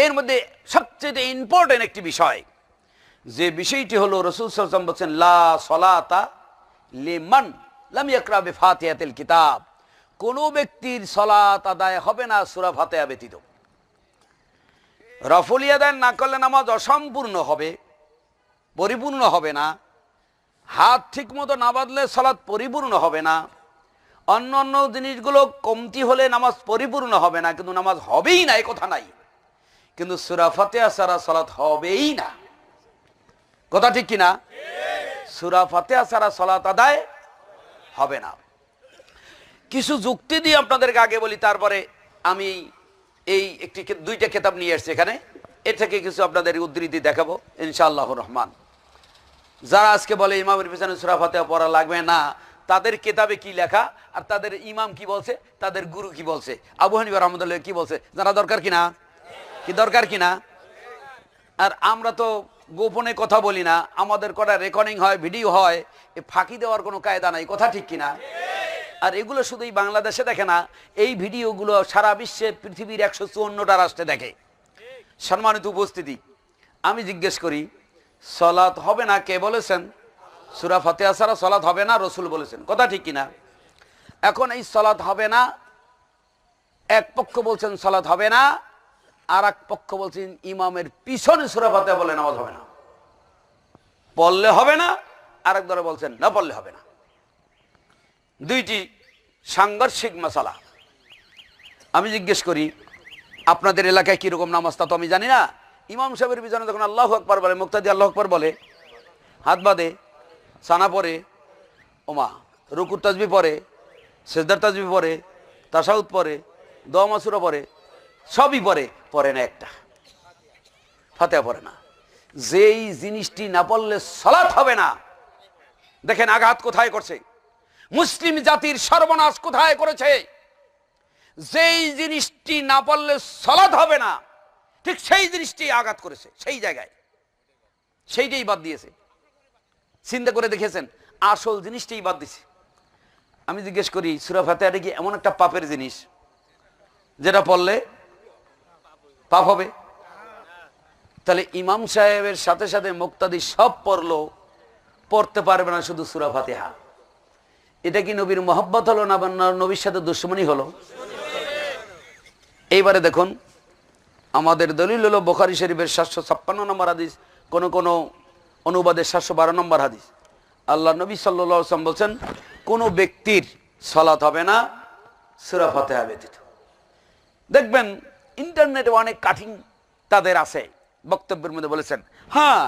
এর মধ্যে সবচেয়ে ইম্পর্টেন্ট একটি বিষয়, যে বিষয়টি হলো রাসূল সাল্লাল্লাহু আলাইহি ওয়াসাল্লাম বলেছেন লা সলাতা লিমান লাম ইয়াকরা বিফাতিহাতিল কিতাব, কোন ব্যক্তির সালাত আদায় হবে না সূরা ফাতিহা ব্যতীত। রফল আদায় না করলে নামাজ অসম্পূর্ণ হবে, পরিপূর্ণ হবে না। হাত ঠিকমতো না বাঁধলে সালাত পরিপূর্ণ হবে না। অন্য অন্য জিনিসগুলো কমতি হলে নামাজ পরিপূর্ণ হবে না, কিন্তু নামাজ হবেই না এই কথা নাই। কিন্তু সূরা ফাতিহা ছাড়া সালাত হবেই না, কথা ঠিক কিনা? সূরা ফাতিহা ছাড়া সালাত আদায় হবে না। কিছু যুক্তি দিয়ে আপনাদেরকে আগে বলি, তারপরে আমি এই দুইটা কিতাব নিয়ে আসছি এখানে, এর থেকে কিছু আপনাদের উদ্ধৃতি দেখাবো ইনশাআল্লাহুর রহমান। যারা আজকে বলে ইমামের পিছনে সূরা ফাতিহা পড়া লাগবে না, তাদের কিতাবে কি লেখা আর তাদের ইমাম কি বলছে, তাদের গুরু কি বলছে, আবু হানিফা রাহমাতুল্লাহ কি বলছে, জানা দরকার কিনা? কি দরকার কিনা? আর আমরা তো গোপনে কথা বলি না, আমাদের কটা রেকর্ডিং হয়, ভিডিও হয়, এ ফাঁকি দেওয়ার কোনো কায়দা নাই, কথা ঠিক কিনা? আর এগুলো শুধু এই বাংলাদেশে দেখে না, এই ভিডিওগুলো সারা বিশ্বে পৃথিবীর 154টা রাষ্ট্রে দেখে। সম্মানিত উপস্থিতি, আমি জিজ্ঞেস করি, সালাত হবে না কে বলেছেন? সূরা ফাতিহা ছাড়া সালাত হবে না রাসূল বলেছেন, কথা ঠিক কিনা? এখন এই সালাত হবে না, এক পক্ষ বলছেন সালাত হবে না, আর এক পক্ষ বলছেন ইমামের পিছনে সূরা ফাতিহা বলে নামাজ হবে না, পড়লে হবে না। আরেক দলে বলছেন না পড়লে হবে না। দুইটি সাংঘর্ষিক মাসালা। আমি জিজ্ঞেস করি, আপনাদের এলাকায় কিরকম নামাজ তা তো আমি জানি না। ইমাম সাহেবের পিছনে যখন আল্লাহু আকবার বলে, মুক্তাদি আল্লাহু আকবার বলে, হাত বাঁধে, সানা পড়ে, ওমা রুকুর তাসবিহ পড়ে, সেজদার তাসবিহ পড়ে, তাশাহুদ পড়ে, দোয়া মাসুরা পড়ে, সবই পড়ে না একটা ফাতিহা পড়ে না। যেই জিনিসটি না পড়লে সালাত হবে না, দেখেন আঘাত কোথায় করছে, মুসলিম জাতির সর্বনাশ কোথায় করেছে। যেই জিনিসটি না পড়লে সালাত হবে না, ঠিক সেই জিনিসটি আঘাত করেছে, সেই জায়গায় সেইটাই বাদ দিয়েছে। চিন্তা করে দেখেছেন, আসল জিনিসটাই বাদ দিছে। আমি জিজ্ঞেস করি, সূরা ফাতিহাটা কি এমন একটা পাপের জিনিস যেটা পড়লে পাপ হবে? তাহলে ইমাম সাহেবের সাথে সাথে মুক্তাদি সব পড়লো, পড়তে পারবে না শুধু সূরা ফাতিহা। এটা কি নবীর মহব্বত হলো না নবীর সাথে দুশমনী হলো? এইবারে দেখুন, আমাদের দলিল হলো বুখারী শরীফের 756 নম্বর হাদিস, কোন কোন অনুবাদে 712 নম্বর হাদিস। আল্লাহ নবী সাল্লাল্লাহু আলাইহি ওয়াসাল্লাম বলছেন, কোন ব্যক্তির সালাত হবে না সূরা ফাতিহা ব্যতীত। দেখবেন ইন্টারনেটে অনেক কাঠিং তাদের আছে, বক্তব্যের মধ্যে বলেছেন, হ্যাঁ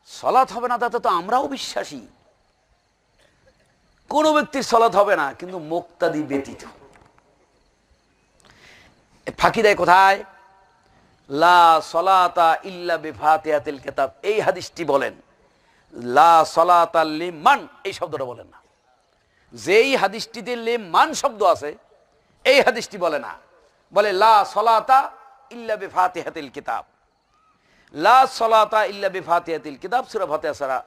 সালাত হবে না, তাতে তো আমরাও বিশ্বাসী। কোন ব্যক্তির সালাত হবে না, কিন্তু মুক্তাদি ব্যতীত। ফাঁকি দেয় কোথায়? লা সলাতা ইল্লা বিফাতিহাতিল কিতাব, এই হাদিসটি বলেন। লা সলাতা লিমান, এই শব্দটা বলেন না। যেই হাদিসটিতে লিমান শব্দ আছে, এই হাদিসটি বলে না, বলে লা সলাতা ইল্লা বিফাতিহাতিল কিতাব। লা সলাতা ইল্লা বিফাতিহাতিল কিতাব, সূরা ফাতিহা ছাড়া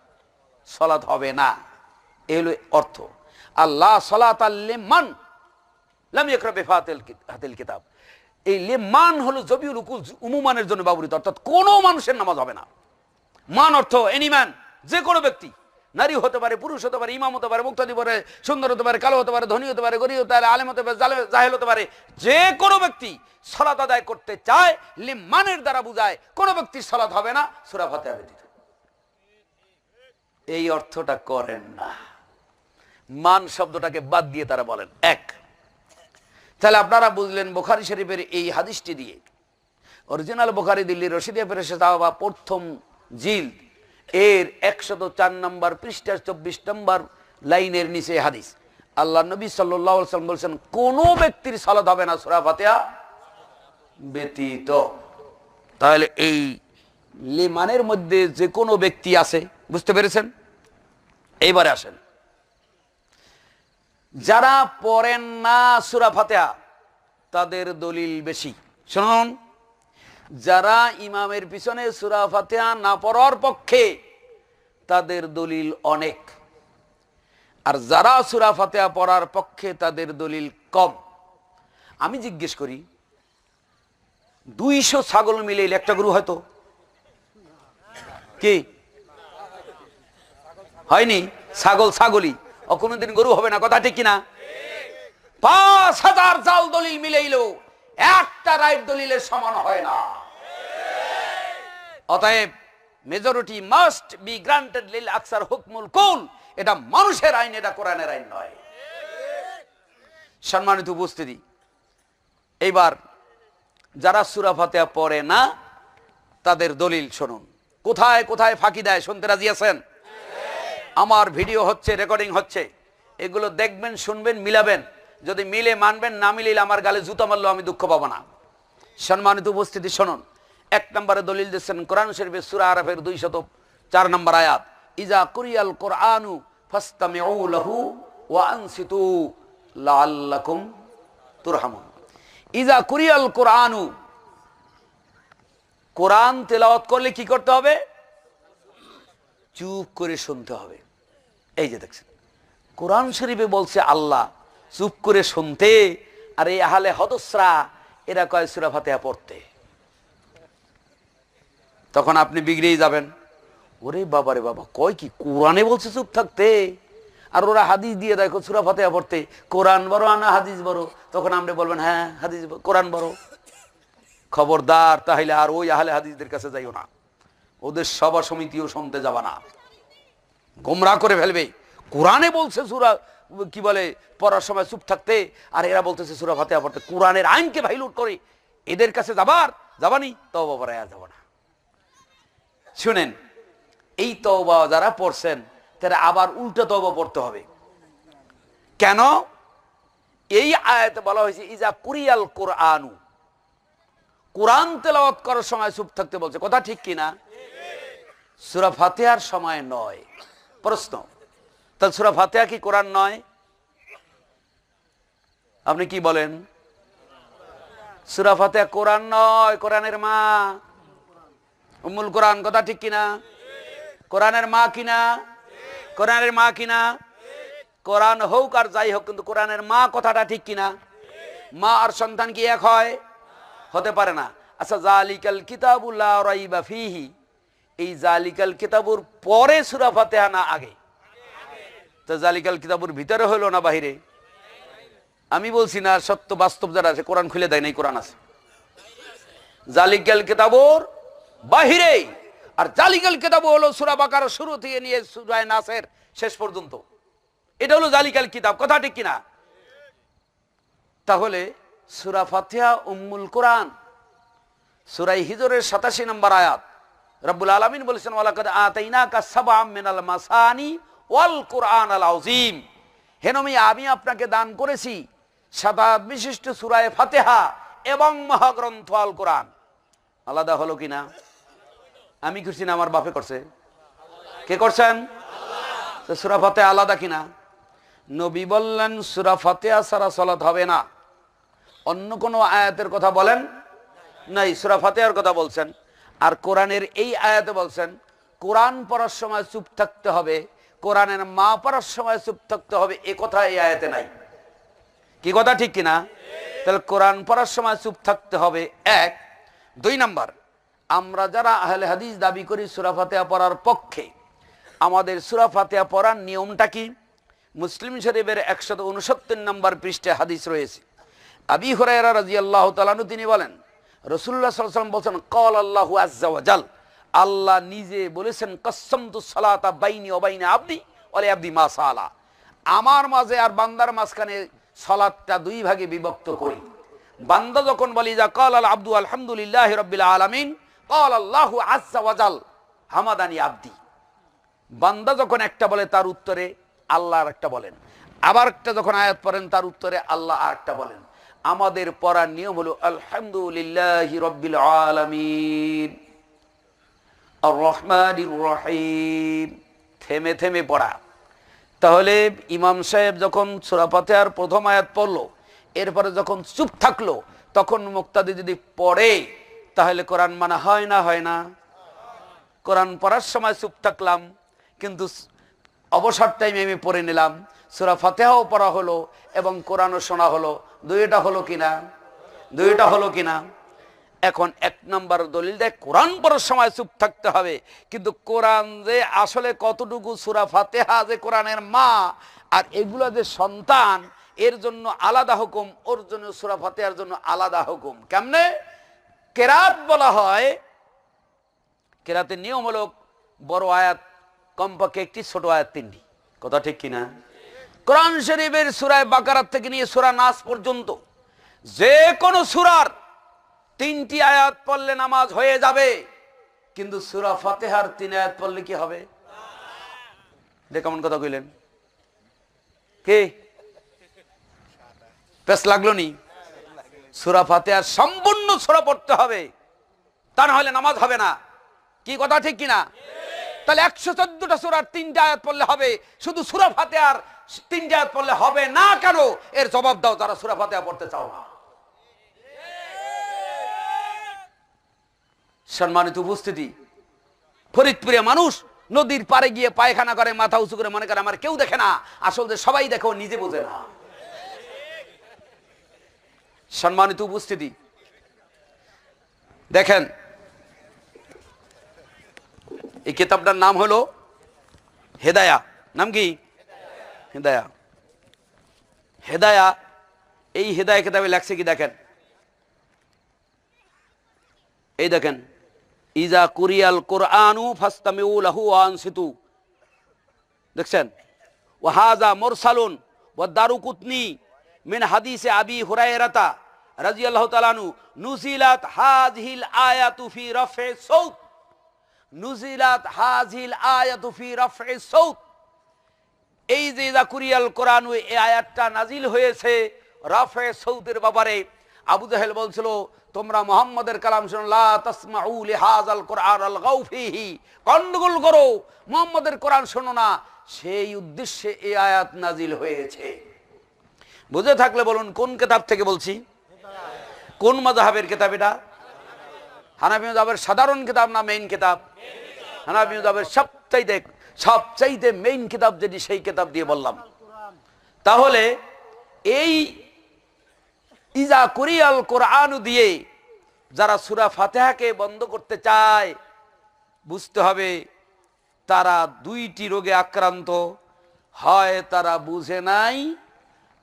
সালাত হবে না, এই হলো অর্থ। আল্লাহ সলাতা লিমান লাম ইয়াকরা বিফাতিহাতিল কিতাব, এই লিমান হলো জবিউল উকুল, উমুমানের জন্য ব্যবহৃত, অর্থাৎ কোনো মানুষের নামাজ হবে না। মান অর্থ এনি ম্যান, যে কোনো ব্যক্তি, নারী হতে পারে, পুরুষ হতে পারে, ইমাম হতে পারে, মুক্তাদি হতে পারে, সুন্দর হতে পারে, কালো হতে পারে, ধনী হতে পারে, গরীব হতে পারে, আলেম হতে পারে, জাহেল হতে পারে, যে কোনো ব্যক্তি সালাত আদায় করতে চায়, লিমানের দ্বারা বুঝায় কোনো ব্যক্তির সালাত হবে না সূরা ফাতিহা ব্যতীত। এই অর্থটা করেন না, মান শব্দটাকে বাদ দিয়ে তারা বলেন এক। তাহলে আপনারা বুঝলেন বুখারী শরীফের এই হাদিসটি দিয়ে, অরিজিনাল বুখারী দিল্লি রশিদিয়া প্রেসে বা প্রথম জিলদ এর 104 নম্বর পৃষ্ঠা 24 নম্বর লাইনের নিচে হাদিস। আল্লাহ নবী সাল্লাল্লাহু আলাইহি ওয়াসাল্লাম বলেছেন, কোন ব্যক্তির সালাত হবে না সূরা ফাতিহা ব্যতীত। তাহলে এই লিমানের মধ্যে যে কোনো ব্যক্তি আছে, বুঝতে পেরেছেন? এইবারে আসেন, যারা পড়েন না সূরা ফাতিহা তাদের দলিল বেশি। শুনুন, যারা ইমামের পিছনে সূরা ফাতিহা না পড়ার পক্ষে তাদের দলিল অনেক, আর যারা সূরা ফাতিহা পড়ার পক্ষে তাদের দলিল কম। আমি জিজ্ঞেস করি, 200 ছাগল মিলাইলে একটা গরু হয়তো কি হয়নি? ছাগল ছাগলই, ও কোনোদিন গরু হবে না, কথা ঠিক কিনা? 5000 জাল দলিল মিলাইলো একটা রাইট দলিলের সমান হয় না। অতএব মেজরিটি মাস্ট বি গ্রান্টেড লিল আকসার হুকমুল কুল, এটা মানুষের আইন, এটা কোরআনের আইন নয়। সম্মানিত উপস্থিতি, এইবার যারা সূরা ফাতিহা পড়ে না তাদের দলিল শুনুন। কোথায় কোথায় ফাঁকি দেয় শুনতে রাজি আছেন? আমার ভিডিও হচ্ছে, রেকর্ডিং হচ্ছে, এগুলো দেখবেন, শুনবেন, মিলাবেন। যদি মিলে মানবেন, না মিলিলে আমার গালে জুতা মারলেও আমি দুঃখ পাবো না। সম্মানিত উপস্থিতি শুনুন, 1 নম্বরে দলিল দিচ্ছেন কোরআন শরীফের সূরা আরাফের 204 নম্বর আয়াত, ইজা কুরিয়াল কোরআনু ফাসতামিউ লাহু ওয়া আনসিতু লাআল্লাকুম তুরহামুন। ইজা কুরিয়াল কোরআনু, কোরআন তেলাওয়াত করলে কি করতে হবে? চুপ করে শুনতে হবে। এই যে দেখছেন, কোরআন শরীফে বলছে আল্লাহ চুপ করে শুনতে, আর এই আহলে হদসরা এরা কয় সূরা ফাতিহা পড়তে। তখন আপনি বিগড়েই যাবেন, ওরে বাবা রে বাবা, কয় কি কোরআনে বলছে চুপ থাকতে, আর ওরা হাদিস দিয়ে দেখো সূরা ফাতিহা পড়তে। কোরআন বড় না হাদিস বড়? তখন আমরা বলবেন হ্যাঁ হাদিস, কোরআন বড়। খবরদার, তাহলে আর ওই আহলে হাদিসদের কাছে যাইও না, ওদের সভা সমিতিও শুনতে যাবা না, গোমরাহ করে ফেলবে। কোরআনে বলছে সূরা কি বলে পড়ার সময় চুপ থাকতে, আর এরা বলতেছে সূরা ফাতিহা পড়তে। কোরআনের আইনকে ভাইলুট করে এদের কাছে যাবানি, তওবা পড়ায় যাব না। শুনেন, এই তওবা যারা পড়ছেন তারা আবার উল্টো তওবা পড়তে হবে। কেন? এই আয়াতে বলা হয়েছে ইজা কুরিয়াল কোরআনু, কোরআন তেলাওয়াত করার সময় চুপ থাকতে বলছে, কথা ঠিক কিনা? সূরা ফাতিহার সময় নয়। প্রশ্ন, তাহলে সূরা ফাতিহা কি কোরআন নয়? আপনি কি বলেন? সূরা ফাতিহা কোরআন নয়, কোরআনের মা, উম্মুল কোরআন, কথা ঠিক কিনা? কোরআনের মা কিনা? কোরআনের মা কিনা? কোরআন হোক আর যাই হোক, কিন্তু কোরআনের মা কথাটা ঠিক কিনা? মা আর সন্তান কি এক হয়? হতে পারে না। আচ্ছা, জালিকাল কিতাবু লা রাইবা ফিহি, এই জালিকাল কিতাবুর পরে সূরা ফাতিহা না আগে? তো জালিকাল কিতাবুর ভিতরে হলো না বাহিরে? আমি বলছি না, সত্য বাস্তব যারা আছে কোরআন খুলে দেয় নাই, কোরআন আছে জালিকাল কিতাবুর বাহিরে। আর জালিকাল কিতাবু হলো সূরা বাকারা শুরু থেকে নিয়ে সূরা নাসের শেষ পর্যন্ত, এটা হলো জালিকাল কিতাব, কথা ঠিক কিনা? তাহলে সূরা ফাতিহা উম্মুল কোরআন। সূরা হিজরের 87 নম্বর আয়াত, রব্বুল আলামিন বলেছেন ওয়ালাকাদ আতাইনাকা সাবআম মিনাল মাসানি ওয়াল কুরআনাল আযীম, হে নবী আমি আপনাকে দান করেছি 7 বিশিষ্ট সূরা ফাতিহা এবং মহাগ্রন্থ আল কোরআন। আলাদা হলো কিনা? আমি করছি না, আমার বাপে করছে। কে করছেন? তো সূরা ফাতিহা আলাদা কিনা? নবী বললেন সূরা ফাতিহা ছাড়া সালাত হবে না। অন্য কোন আয়াতের কথা বলেন নাই, সূরা ফাতিহার কথা বলছেন। আর কোরআনের এই আয়াতে বলছেন কোরআন পড়ার সময় চুপ থাকতে হবে, কোরআনের মা পড়ার সময় চুপ থাকতে হবে, এ কথা এই আয়াতে নাই। কি কথা ঠিক কিনা? তাহলে কোরআন পড়ার সময় চুপ থাকতে হবে, 1। 2 নাম্বার, আমরা যারা আহলে হাদিস দাবি করি সূরা ফাতিহা পড়ার পক্ষে, আমাদের সূরা ফাতিহা পড়ার নিয়মটা কি? মুসলিম শরীফের 169 নম্বর পৃষ্ঠাে হাদিস রয়েছে। আবি হুরায়রা রাদিয়াল্লাহু তাআলা আনহু তিনি বলেন রাসূলুল্লাহ সাল্লাল্লাহু আলাইহি ওয়াসাল্লাম বলেন ক্বাল আল্লাহু আযজা ওয়া জাল, আল্লাহ নিজে বলেছেন কসসমতু সালাতা বাইনি ওয়া বাইনা আবদি ওয়া লি আবদি মা সালা, আমার মাঝে আর বান্দার মাঝখানে সালাতটা 2 ভাগে বিভক্ত করি। বান্দা যখন বলি যা ক্বাল আল আবদু আলহামদুলিল্লাহি রাব্বিল আলামিন ক্বাল আল্লাহু আযজা ওয়া জাল হামাদানি আবদি, বান্দা যখন একটা বলে তার উত্তরে আল্লাহ আরেকটা বলেন, আবার একটা যখন আয়াত পড়েন তার উত্তরে আল্লাহ আরেকটা বলেন। আমাদের পড়ার নিয়ম হলো আলহামদুলিল্লাহি রাব্বিল আলামিন আর রহমানির রহিম, থেমে থেমে পড়া। তাহলে ইমাম সাহেব যখন সূরা ফাতিহার প্রথম আয়াত পড়লো, এরপরে যখন চুপ থাকলো, তখন মুক্তাদি যদি পড়ে তাহলে কোরআন মানা হয় না? হয় না? কোরআন পড়ার সময় চুপ থাকলাম, কিন্তু অবসর টাইমে আমি পড়ে নিলাম, সূরা ফাতিহাও পড়া হলো এবং কোরআনও শোনা হলো, দুইটা হলো কিনা? দুইটা হলো কিনা? এখন এক নাম্বার দলিল দেয় কোরআন পড়ার সময় চুপ থাকতে হবে, কিন্তু কোরআন যে আসলে কতটুকু, সূরা ফাতিহা যে কোরআনের মা, আর এগুলো যে সন্তান, এর জন্য আলাদা হুকুম, ওর জন্য সূরা ফাতিহার জন্য আলাদা হুকুম। কেমনে? কেরাত বলা হয়, কেরাতের নিয়ম হলো বড় আয়াত কমপক্ষে একটি, ছোট আয়াত তিনটি। কথা ঠিক কিনা? কোরআন শরীফের সূরা বাকারা থেকে নিয়ে সূরা নাস পর্যন্ত যে কোনো সূরার 3টি আয়াত পড়লে নামাজ হয়ে যাবে, কিন্তু সূরা ফাতিহার 3 আয়াত পড়লে কি হবে? দেখ কেমন কথা কইলেন, কে পেশ লাগলো নি? সূরা ফাতিহার সম্পূর্ণ সূরা পড়তে হবে, তা না হলে নামাজ হবে না। কি কথা ঠিক কিনা? তাহলে 114টা সূরার 3টা আয়াত পড়লে হবে, শুধু সূরা ফাতিহার 3টা আয়াত পড়লে হবে না কেন? এর জবাব দাও যারা সূরা ফাতিহা পড়তে চাও না। সম্মানিত উপস্থিতি, ফরিদপুরে মানুষ নদীর পাড়ে গিয়ে পায়খানা করে, মাথা উঁচু করে মনে করে আমার কেউ দেখে না, আসলে সবাই দেখে, ও নিজে বোঝে না। সম্মানিত উপস্থিতি, দেখেন এই কিতাবটার নাম হলো হেদায়া। নাম কি? হেদায়া। হেদায়া, এই হেদায়া কিতাবে লেখছে কি দেখেন, এই দেখেন, ইজা কুরিয়াল কোরআনু ফাস্তামিউ লাহু ওয়া আনসিতু। দেখছেন? ওয়া হাযা মুরসালুন ওয়া দারুকুতনি মিন হাদিসে আবি হুরায়রাতা রাদিয়াল্লাহু তাআলা আনহু নুজিলাত হাযিহিল আয়াতু ফি রাফ'i সাউত। নুজিলাত হাযিহিল আয়াতু ফি রাফ'i সাউত। এই যে ইজা কুরিয়াল কোরআনু, এই আয়াতটা নাজিল হয়েছে রাফে সাউতের ব্যাপারে। আবু জাহেল বলছিল তোমরা মুহাম্মদের কালাম শুনো, লা তাসমাউ লিহাযাল কোরআন আলগাউ ফীহি, গন্ডগোল করো, মুহাম্মদের কোরআন শোনো না, সেই উদ্দেশ্যে এই আয়াত নাজিল হয়েছে। বুঝে থাকলে বলুন কোন কিতাব থেকে বলছি? কোন মাযহাবের কিতাব এটা? হানাফি মাযহাবের সাধারণ কিতাব না মেইন কিতাব? হানাফি মাযহাবের সবচাইতে মেইন কিতাব যেটি, সেই কিতাব দিয়ে বললাম। তাহলে এই ইজা কুরিয়াল কোরআন দিয়ে যারা সূরা ফাতিহাকে বন্ধ করতে চায়, বুঝতে হবে তারা 2টি রোগে আক্রান্ত। হয় তারা বুঝে নাই,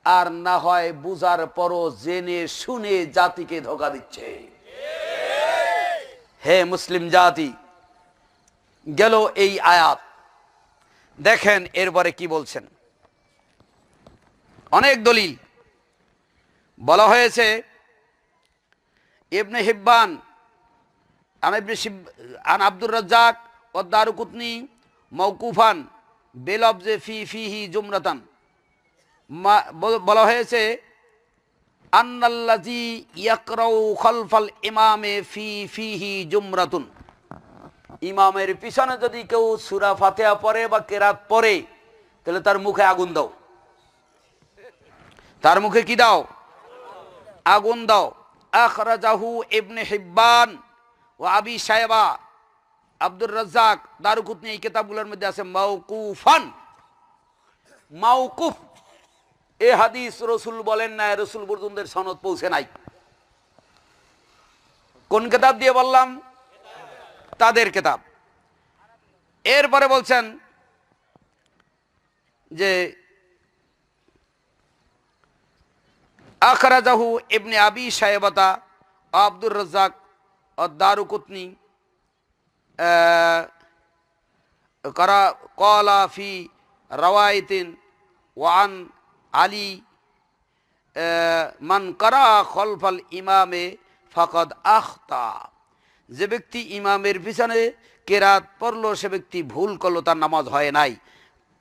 আর না হয় বুঝার পরও জেনে শুনে জাতিকে ধোঁকা দিচ্ছে। হে মুসলিম জাতি, গেল এই আয়াত। দেখেন এরপরে কি বলছেন, অনেক দলিল বলা হয়েছে। ইবনে হিব্বান আন আব্দুর রাজ্জাক ও দারুকুতনি মওকুফান বেলফজে ফিহি জুমরাতান, বলা হয়েছে আন্নাল্লাযী ইয়াকরাউ খালফাল ইমামে ফিহি জুমরাতুন। ইমামের পিছনে যদি কেউ সূরা ফাতিহা পড়ে বা কেরাত পড়ে, তাহলে তার মুখে আগুন দাও। তার মুখে কি দাও? আগুন দাও। আখরাজাহু ইবনে হিব্বান ও আবি শায়বা, আব্দুর রাজ্জাক, দারুকুতনি, এই কিতাবগুলোর মধ্যে আছে মাওকুফান। মাওকুফ, এ হাদিস রাসূল বলেন না, রাসূল পর্যন্ত সনদ পৌঁছে নাই। কোন কিতাব দিয়ে বললাম? তাদের কিতাব। এরপরে বলছেন যে আখরাজাহু ইবনে আবি শায়বাতা আব্দুর রাজ্জাক দারুকুতনি ক্বালা ফি রাওয়ায়াতিন ওয়ান আলী মান কারা খলফাল ইমামে ফাকাদ আখতা। যে ব্যক্তি ইমামের পিছনে কেরাত পড়লো, সে ব্যক্তি ভুল করলো, তার নামাজ হয় নাই।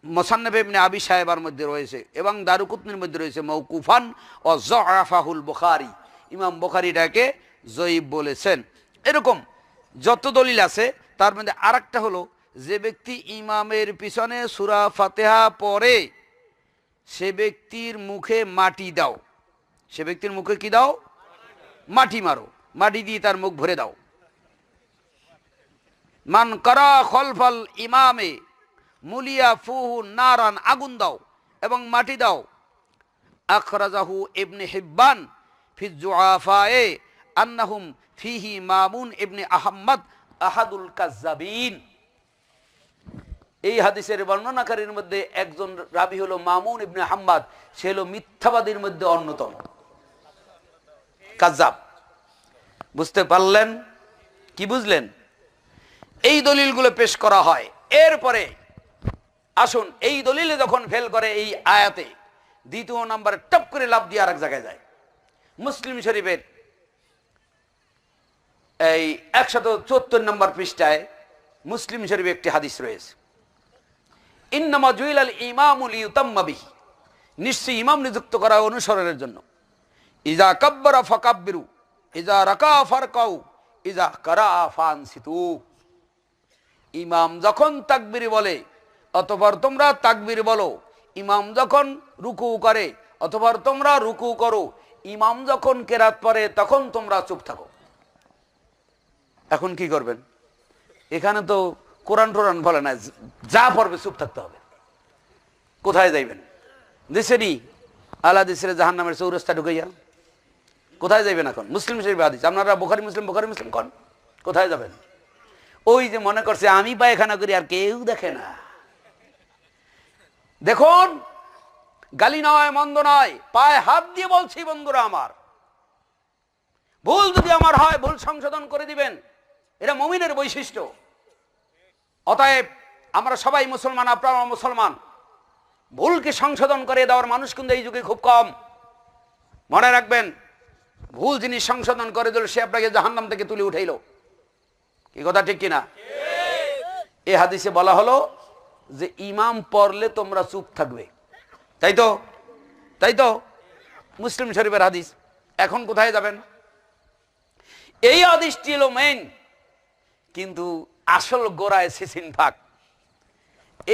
মুসান্নাফ ইবনে আবি শায়বার মধ্যে রয়েছে এবং দারুকুতনির মধ্যে রয়েছে মওকুফান ও যআফাহুল বুখারী। ইমাম বুখারী এটাকে যঈফ বলেছেন। এরকম যত দলিল আছে, তার মধ্যে আরেকটা হলো, যে ব্যক্তি ইমামের পিছনে সূরা ফাতিহা পড়ে, সে ব্যক্তির মুখে মাটি দাও। সে ব্যক্তির মুখে কি দাও? মাটি মারো, মাটি দিয়ে তার মুখ ভরে দাও। মান কারা খলফাল ইমামে মুলিয়া ফুহু নারান, আগুন দাও এবং মাটি দাও। আখরাজাহু ইবনে হিব্বান ফি যুআফায়ে আন্নাহুম ফিহি মামুন ইবনে আহমদ আহাদুল কাজ্জাবিন। এই হাদিসের বর্ণনাকারীর মধ্যে একজন রাবী হলো মামুন ইবনে আহমদ, সে হলো মিথ্যাবাদীর মধ্যে অন্যতম, কাজ্জাব। বুঝতে পারলেন? কি বুঝলেন? এই দলিলগুলো পেশ করা হয়। এরপরে আসুন, এই দলিলে যখন ফেল করে এই আয়াতে, দ্বিতীয় নম্বরে টপ করে লাভ দিয়ে আরেক জায়গায় যায়। মুসলিম শরীফের এই 174 নম্বর পৃষ্ঠায় মুসলিম শরীফে একটি হাদিস রয়েছে, ইন্নামা জুইলাল ইমামু লিইউতাম্মা বিহি, নিশ্চয়ই ইমাম নিযুক্ত করা অনুসরণের জন্য। ইজা কাব্বারা ফাকাব্বিরু, ইজা রাকা ফারকাউ, ইজা কারা ফানসিতু। ইমাম যখন তাকবীর বলে অতঃপর তোমরা তাকবীর বলো, ইমাম যখন রুকু করে অতঃপর তোমরা রুকু করো, ইমাম যখন কেরাত পড়ে তখন তোমরা চুপ থাকো। এখন কি করবেন? এখানে তো কোরআন টোরান বলে না, যা পড়বে চুপ থাকতে হবে। কোথায় যাইবেন? দিছেনি আলা দিসরে জাহান্নামের চৌরাস্তা ঢুকাইয়া। কোথায় যাইবেন এখন? মুসলিম শরীফ হাদিস। আপনারা বুখারী মুসলিম কোন কোথায় যাবেন? ওই যে মনে করছে আমি পায়খানা করি আর কেউ দেখে না। দেখুন, গালি নয়, মন্দ নয়, পায়ে হাত দিয়ে বলছি বন্ধুরা আমার, ভুল যদি আমার হয় ভুল সংশোধন করে দিবেন, এটা মুমিনের বৈশিষ্ট্য। অতএব আমরা সবাই মুসলমান, আপনারা মুসলমান, ভুলকে সংশোধন করে দেওয়ার মানুষ কিন্তু এই যুগে খুব কম। মনে রাখবেন, ভুল জিনিস সংশোধন করে দিল সে আপনাকে জাহান্নাম থেকে তুলে উঠাইল। কি কথা ঠিক কিনা? এই হাদিসে বলা হলো যে ইমাম পড়লে তোমরা চুপ থাকবে, তাই তো? তাই তো মুসলিম শরীফের হাদিস। এখন কোথায় যাবেন? এই হাদিসটি হলো মেইন, কিন্তু আসল গোড়ায় সিসিন ফাঁক।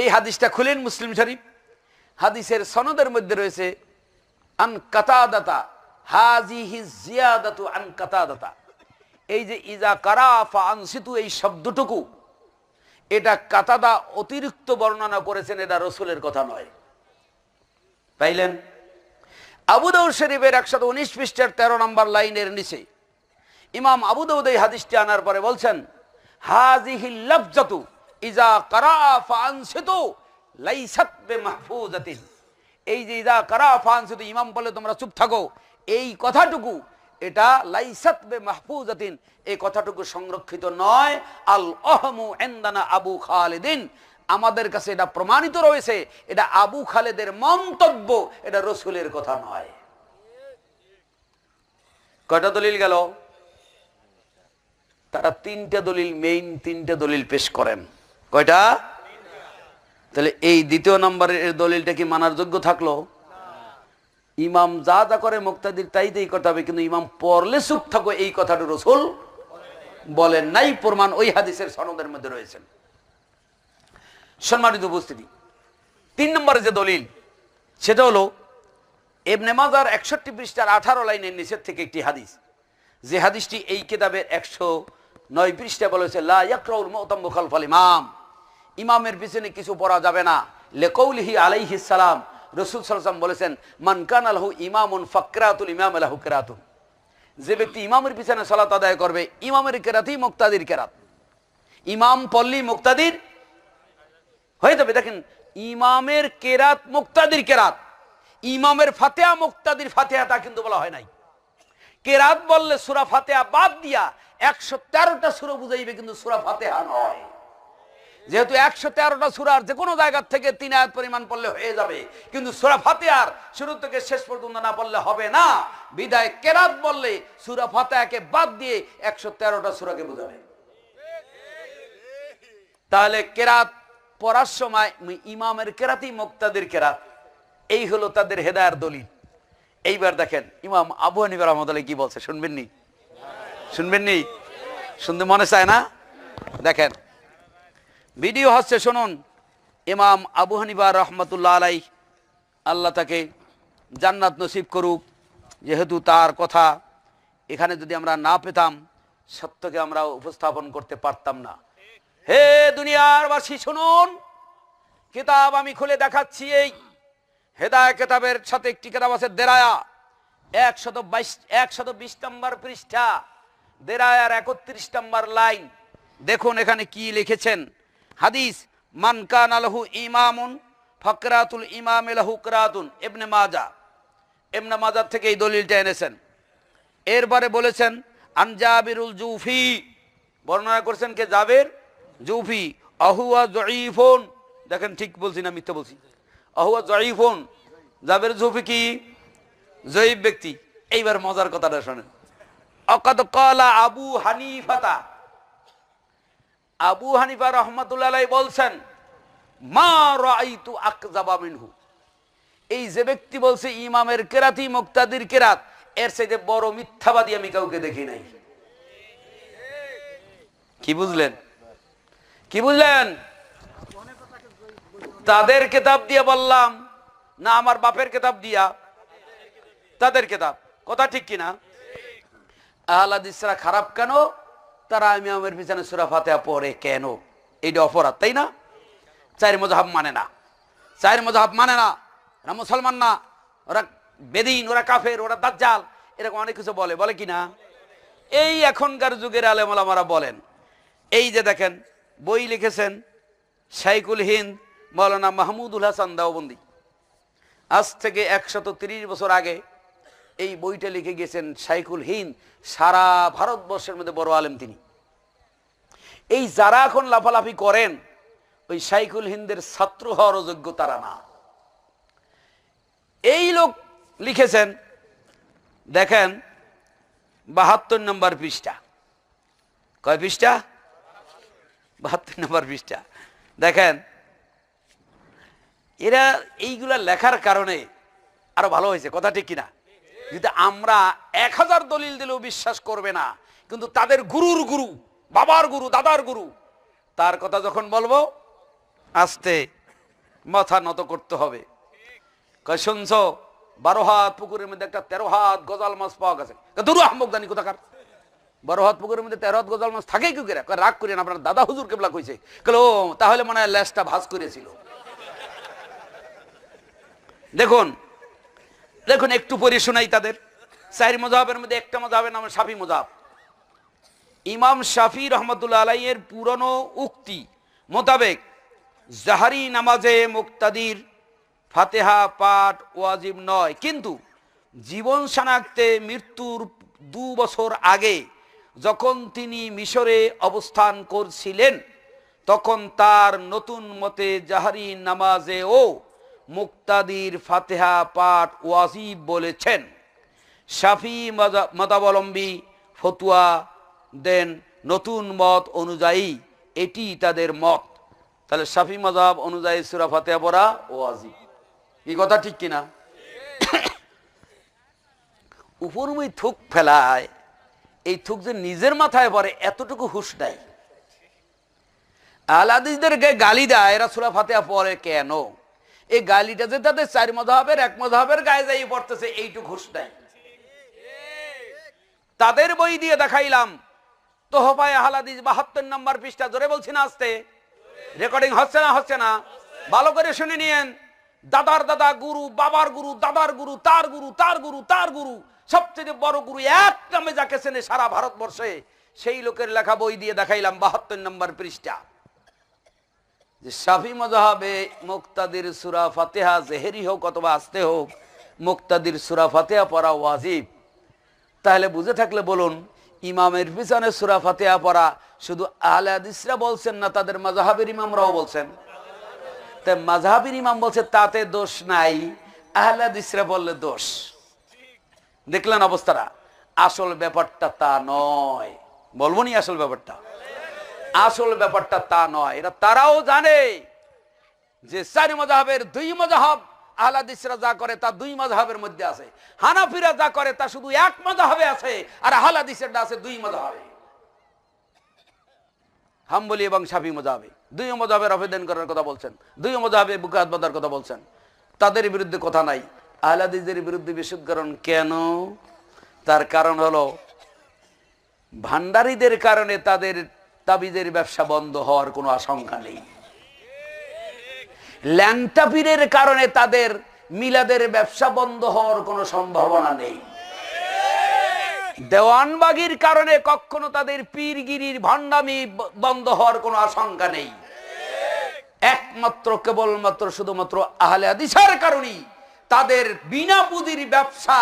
এই হাদিসটা খুলেন মুসলিম শরীফ, হাদিসের সনদের মধ্যে রয়েছে আন কাতাদাতা, হাজিহি জিয়াদাতু আন কাতাদাতা। এই যে ইজা কারা ফানসিতু, এই শব্দটুকু এটা কাতাদা অতিরিক্ত বর্ণনা করেছেন, এটা রসুলের কথা নয়। পাইলেন? আবু দাউদ শরীফের 119 পৃষ্ঠার 13 নম্বর লাইনের নিচে ইমাম আবু দাউদ এই হাদিসটি আনার পরে বলছেন, হাজিহিল লাফজাতু ইজা কারা ফানসিতু লাইসাত বিমাহফুজাতিন। এই যে ইজা কারা ফানসিতু, ইমাম বলে তোমরা চুপ থাকো, এই কথাটুকু এটা লাইসাত বিমাহফুজাতিন, এই কথাটুকু সংরক্ষিত নয়। আল আহমু ইনদানা আবু খালিদিন, আমাদের কাছে এটা প্রমাণিত রয়েছে, এটা আবু খালেদের মন্তব্য, এটা রসুলের কথা নয়। কয়টা দলিল গেল? তারা তিনটা দলিল, মেইন তিনটা দলিল পেশ করেন। কয়টা? তাহলে এই দ্বিতীয় নম্বরের দলিলটা কি মানার যোগ্য থাকলো? ইমাম যা যা করে মুক্তাদির তাই তাই করতে হবে, কিন্তু ইমাম পড়লে চুপ থাকো এই কথাটা রসুল বলেন নাই। প্রমাণ ওই হাদিসের সনদের মধ্যে রয়েছেন। সম্মানিত উপস্থিতি, 3 নম্বরে যে দলিল সেটা হলো ইবনে মাজার 61 পৃষ্ঠার 18 লাইনের নিচের থেকে একটি হাদিস, যে হাদিসটি এই কিতাবের 109 পৃষ্ঠায় বলেছে লা ইয়াকরাউল মুতাম্মু খালফাল ইমাম, ইমামের পিছনে কিছু পড়া যাবে না। লিকাউলিহি আলাইহিস সালাম, রাসূল সাল্লাল্লাহু আলাইহি ওয়াসাল্লাম বলেছেন, মান কানা লাহু ইমামুন ফাকরাতুল ইমাম লাহু কিরাতুন, যে ব্যক্তি ইমামের পিছনে সালাত আদায় করবে, ইমামের কেরাতই মুক্তাদির কেরাত, ইমাম পল্লী মুক্তাদির হয়ে যাবে। দেখেন, ইমামের কেরাত মুক্তাদির কেরাত, ইমামের ফাতিহা মুক্তাদির ফাতিহা, তা কিন্তু বলা হয় নাই। কেরাত বললে সূরা ফাতিহা বাদ দিয়া 113টা সূরা বুঝাইবে, কিন্তু সূরা ফাতিহা নয়। যেহেতু 113টা সূরার যে কোনো জায়গা থেকে 3 আয়াত পরিমাণ পড়লে হয়ে যাবে, কিন্তু সূরা ফাতিহার শুরু থেকে শেষ পর্যন্ত না পড়লে হবে না। বিদায় কেরাত বললে সূরা ফাতিহাকে বাদ দিয়ে 113টা সূরাকে বোঝাবে। তাহলে কেরাত পড়ার সময় ইমামের কেরাতই মুক্তাদির কেরাত, এই হলো তাদের হেদায়ের দলিল। এইবার দেখেন ইমাম আবু হানিফা রাহমাতুল্লাহ কি বলছে, শুনবেননি? শুনবেননি? শুনতে মনে চায় না? দেখেন, ভিডিও হচ্ছে, শুনুন। ইমাম আবু হানিফা রহমতুল্লাহ আলাই, আল্লাহ তাকে জান্নাত নসিব করুক, যেহেতু তার কথা এখানে যদি আমরা না পেতাম সত্যকে আমরা উপস্থাপন করতে পারতাম না। হে দুনিয়ার বাসী, শুনুন, কিতাব আমি খুলে দেখাচ্ছি। এই হেদায়েত কিতাবের সাথে একটি কিতাব আছে দেরায়া, 120 নম্বর পৃষ্ঠা, দেরায়ার 31 নম্বর লাইন দেখুন এখানে কি লিখেছেন। হাদিস মান কানা লাহু ইমামুন ফাকরাতুল ইমাম লাহু কিরাতুন, ইবনে মাজাহ থেকে এই দলিলটা এনেছেন। এরপরে বলেছেন আন জাবিরুল জুফি, বর্ণনা করেছেন কে? জাবির জুফি। আহুয়া যঈফুন, দেখেন ঠিক বলছি না মিথ্যা বলছি? আহুয়া যঈফুন, জাবির জুফি কি? যঈফ ব্যক্তি। এইবার মজার কথাটা শোনেন। আকাদ ক্বালা আবু হানিফা, আবু হানিফা রাহমাতুল্লাহ আলাইহি বলছেন মা রাআইতু আকযাবা মিনহু, এই যে ব্যক্তি বলছে ইমামের কেরাতই মুক্তাদির কেরাত, এর চাইতে বড় মিথ্যাবাদী আমি কাউকে দেখি নাই। কি বুঝলেন? কি বুঝলেন? তাদের কিতাব দিয়ে বললাম না আমার বাপের কিতাব দিয়া? তাদের কিতাব। কথা ঠিক কিনা? আহলে হাদিসরা খারাপ কেন? তারা ইমামের পিছনে সূরা ফাতিহা পড়ে কেন? এইটা অপরাধ, তাই না? চার মাযহাব মানে না, চার মাযহাব মানে না, ওরা মুসলমান না, ওরা বেদিন, ওরা কাফের, ওরা দাজ্জাল, এরকম অনেক কিছু বলে, বলে কিনা? এই এখনকার যুগের আলেম ওলামারা বলেন। এই যে দেখেন বই লিখেছেন শাইখুল হিন্দ মাওলানা মাহমুদুল হাসান দেওবন্দি, আজ থেকে 130 বছর আগে এই বইটা লিখে গেছেন শাইখুল হিন্দ। সারা ভারতবর্ষের মধ্যে বড় আলেম তিনি। এই যারা এখন লাফালাফি করেন ওই শাইখুল হিন্দের ছাত্র হওয়ার যোগ্য তারা না। এই লোক লিখেছেন, দেখেন 72 নম্বর পৃষ্ঠা। কয় পৃষ্ঠা? 72 নম্বর পৃষ্ঠা। দেখেন এরা এইগুলা লেখার কারণে আরো ভালো হয়েছে। কথা ঠিক কিনা? যদি আমরা 1000 দলিল দিলেও বিশ্বাস করবে না, কিন্তু তাদের গুরুর গুরু, বাবার গুরু, দাদার গুরু, তার কথা যখন বলবো আস্তে মাথা নত করতে হবে। কয় শুনছো 12 হাত পুকুরের মধ্যে একটা 13 হাত গজাল মাছ পাওয়া গেছে। দুরু আহমক জানি কোথাকার, 12 হাত পুকুরের মধ্যে 13 হাত গজাল মাছ থাকে কি করে? রাগ করেন, আপনার দাদা হুজুর কেবলা কইছে। কলো তাহলে মনে হয় লেজটা ভাঁজ করেছিল। দেখুন দেখুন একটু পড়ে শোনাই তাদের। 4 মাযহাবের মধ্যে একটা মাযহাবের নাম শাফি মাযহাব। ইমাম শাফি রহমতুল্লাহ আলাইহির পুরনো উক্তি মোতাবেক জাহরি নামাজে মুক্তাদির ফাতিহা পাঠ ওয়াজিব নয়, কিন্তু জীবন শনাক্তে মৃত্যুর 2 বছর আগে যখন তিনি মিশরে অবস্থান করছিলেন তখন তার নতুন মতে জাহরি নামাজেও মুক্তাদির ফাতিহা পাঠ ওয়াজিব বলেছেন। শাফি মতাবলম্বী ফতুয়া দেন নতুন মত অনুযায়ী এটি তাদের মত। তাহলে শাফি মাযহাব অনুযায়ী সূরা ফাতিহা পড়া ওয়াজিব। এই কথা ঠিক কিনা? উপরমই থুক ফেলায়, এই থুক যে নিজের মাথায় পড়ে এতটুকু হুঁশ নাই। আহলে হাদিসদেরকে গালি দেয় এরা সূরা ফাতিহা পড়ে কেন? এই গালিটা যে তাদের 4 মাযহাবের এক মাযহাবের গায়ে যাই পড়তেছে এইটুকু হুঁশ নাই। তাদের বই দিয়ে দেখাইলাম তোহফায়ে আহলে হাদিস 72 নম্বর পৃষ্ঠা। জোরে বলছি না আস্তে? রেকর্ডিং হচ্ছে না? হচ্ছে না? ভালো করে শুনে নিয়েন। দাদার দাদা গুরু, বাবার গুরু, দাদার গুরু, তার গুরু, তার গুরু, তার গুরু, সবচেয়ে বড় গুরু এক নামে যাকে চেনে সারা ভারতবর্ষে, সেই লোকের লেখা বই দিয়ে দেখাইলাম 72 নম্বর পৃষ্ঠা যে শাফি মাযহাবে মুক্তাদির সূরা ফাতিহা জেহেরি হোক অথবা আস্তে হোক, মুক্তাদির সূরা ফাতিহা পড়া ওয়াজিব। তাহলে বুঝে থাকলে বলুন ইমামের পিছনে সূরা ফাতিহা পড়া শুধু আহলে হাদিসরা বলছেন না, তাদের মাযহাবের ইমামরাও বলছেন। তাই মাযহাবের ইমাম বলছে তাতে দোষ নাই, আহলে হাদিসরা বললে দোষ। দেখলেন অবস্থাটা? আসল ব্যাপারটা তা নয়। বলবো নি আসল ব্যাপারটা? আসল ব্যাপারটা তা নয়। এটা তারাও জানে যে 4 মাযহাবের 2 মাযহাব আহলে হাদিসরা যা করে তা 2 মাযহাবের মধ্যে আছে। হানাফিরা যা করে তা শুধু এক মাযহাবে আছে, আর আহলে হাদিসেরটা আছে 2 মাযহাবে, হাম্বলি এবং শাফি মাযহাবে। 2 মাযহাবের আবেদন করার কথা বলছেন, 2 মাযহাবে বুকাত বাঁধার কথা বলছেন। তাদের বিরুদ্ধে কথা নাই, আহলে হাদিসদের বিরুদ্ধে বিশুদ্ধকরণ কেন? তার কারণ হলো ভান্ডারীদের কারণে তাদের তাবিজের ব্যবসা বন্ধ হওয়ার কোনো আশঙ্কা নেই। ল্যাংটা পীরের কারণে তাদের মিলাদের ব্যবসা বন্ধ হওয়ার কোনো সম্ভাবনা নেই। দেওয়ানবাগির কারণে কখনো তাদের পীরগিরির ভণ্ডামি বন্ধ হওয়ার কোনো আশঙ্কা নেই। একমাত্র কেবলমাত্র শুধুমাত্র আহলে হাদিসের কারণেই তাদের বিনা পুঁজির ব্যবসা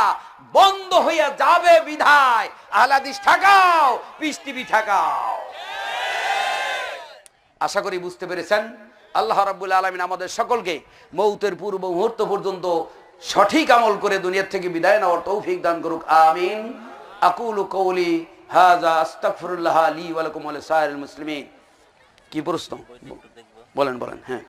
বন্ধ হইয়া যাবে বিধায় আহলে হাদিস ঠাকাও, পিস টিভি ঠাকাও। আশা করি বুঝতে পেরেছেন। আল্লাহ রাব্বুল আলামিন আমাদের সকলকে মৌতের পূর্ব মুহূর্ত পর্যন্ত সঠিক আমল করে দুনিয়া থেকে বিদায় নেওয়ার তৌফিক দান করুক, আমিন। আকুলু কওলি হাযা আস্তাগফিরুল্লাহ লি ওয়া লাকুম ওয়া লিসাইরিল মুসলিমিন। কি প্রশ্ন বলেন? হ্যাঁ,